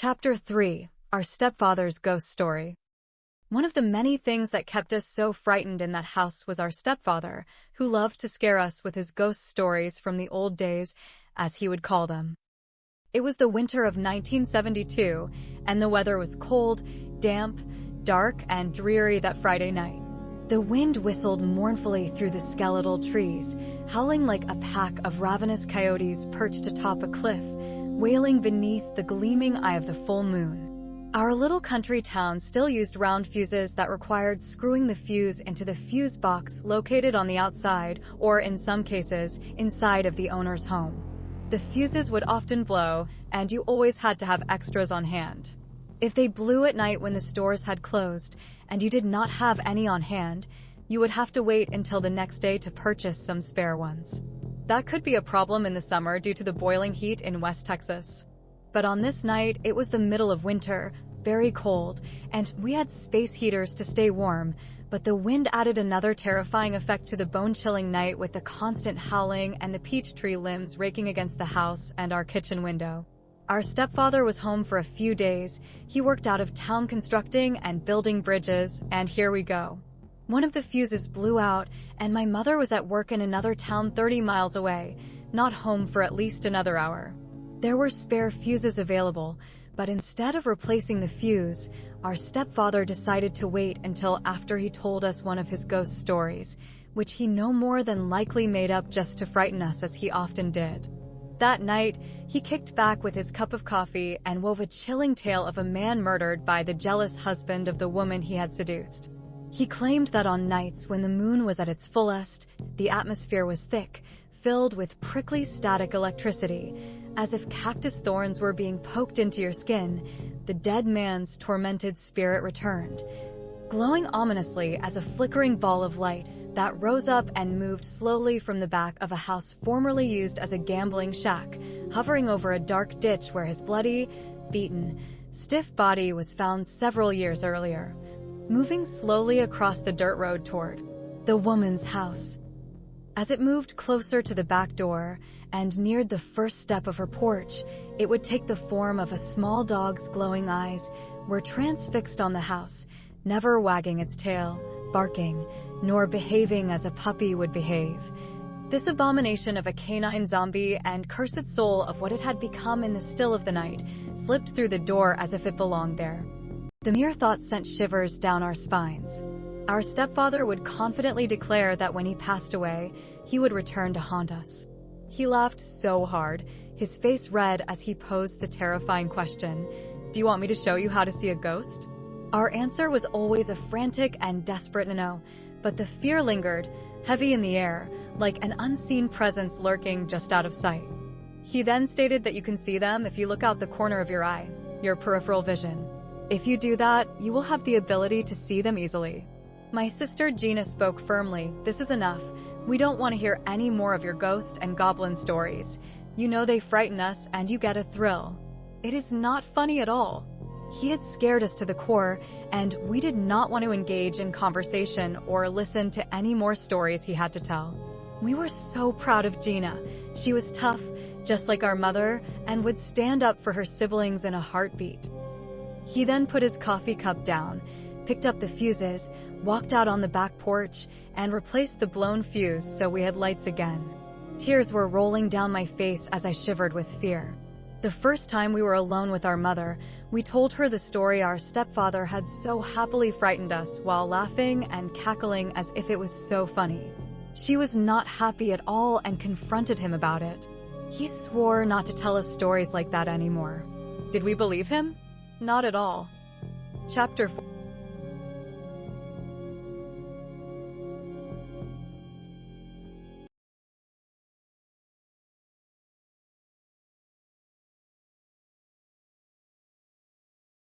Chapter 3. Our Stepfather's Ghost Story. One of the many things that kept us so frightened in that house was our stepfather, who loved to scare us with his ghost stories from the old days, as he would call them. It was the winter of 1972, and the weather was cold, damp, dark, and dreary that Friday night. The wind whistled mournfully through the skeletal trees, howling like a pack of ravenous coyotes perched atop a cliff, wailing beneath the gleaming eye of the full moon. Our little country town still used round fuses that required screwing the fuse into the fuse box located on the outside, or in some cases, inside of the owner's home. The fuses would often blow, and you always had to have extras on hand. If they blew at night when the stores had closed, and you did not have any on hand, you would have to wait until the next day to purchase some spare ones. That could be a problem in the summer due to the boiling heat in West Texas. But on this night, it was the middle of winter, very cold, and we had space heaters to stay warm, but the wind added another terrifying effect to the bone-chilling night with the constant howling and the peach tree limbs raking against the house and our kitchen window. Our stepfather was home for a few days. He worked out of town constructing and building bridges, and here we go. One of the fuses blew out, and my mother was at work in another town 30 miles away, not home for at least another hour. There were spare fuses available, but instead of replacing the fuse, our stepfather decided to wait until after he told us one of his ghost stories, which he no more than likely made up just to frighten us as he often did. That night, he kicked back with his cup of coffee and wove a chilling tale of a man murdered by the jealous husband of the woman he had seduced. He claimed that on nights when the moon was at its fullest, the atmosphere was thick, filled with prickly static electricity, as if cactus thorns were being poked into your skin. The dead man's tormented spirit returned, glowing ominously as a flickering ball of light that rose up and moved slowly from the back of a house formerly used as a gambling shack, hovering over a dark ditch where his bloody, beaten, stiff body was found several years earlier, moving slowly across the dirt road toward the woman's house. As it moved closer to the back door and neared the first step of her porch, it would take the form of a small dog's glowing eyes were transfixed on the house, never wagging its tail, barking, nor behaving as a puppy would behave. This abomination of a canine zombie and cursed soul of what it had become in the still of the night slipped through the door as if it belonged there. The mere thought sent shivers down our spines. Our stepfather would confidently declare that when he passed away, he would return to haunt us. He laughed so hard, his face red as he posed the terrifying question, "Do you want me to show you how to see a ghost?" Our answer was always a frantic and desperate no, but the fear lingered, heavy in the air, like an unseen presence lurking just out of sight. He then stated that you can see them if you look out the corner of your eye, your peripheral vision. If you do that, you will have the ability to see them easily. My sister Gina spoke firmly, "This is enough. We don't want to hear any more of your ghost and goblin stories. You know they frighten us and you get a thrill. It is not funny at all." He had scared us to the core, and we did not want to engage in conversation or listen to any more stories he had to tell. We were so proud of Gina. She was tough, just like our mother, and would stand up for her siblings in a heartbeat. He then put his coffee cup down, picked up the fuses, walked out on the back porch, and replaced the blown fuse so we had lights again. Tears were rolling down my face as I shivered with fear. The first time we were alone with our mother, we told her the story our stepfather had so happily frightened us while laughing and cackling as if it was so funny. She was not happy at all and confronted him about it. He swore not to tell us stories like that anymore. Did we believe him? Not at all. Chapter 4.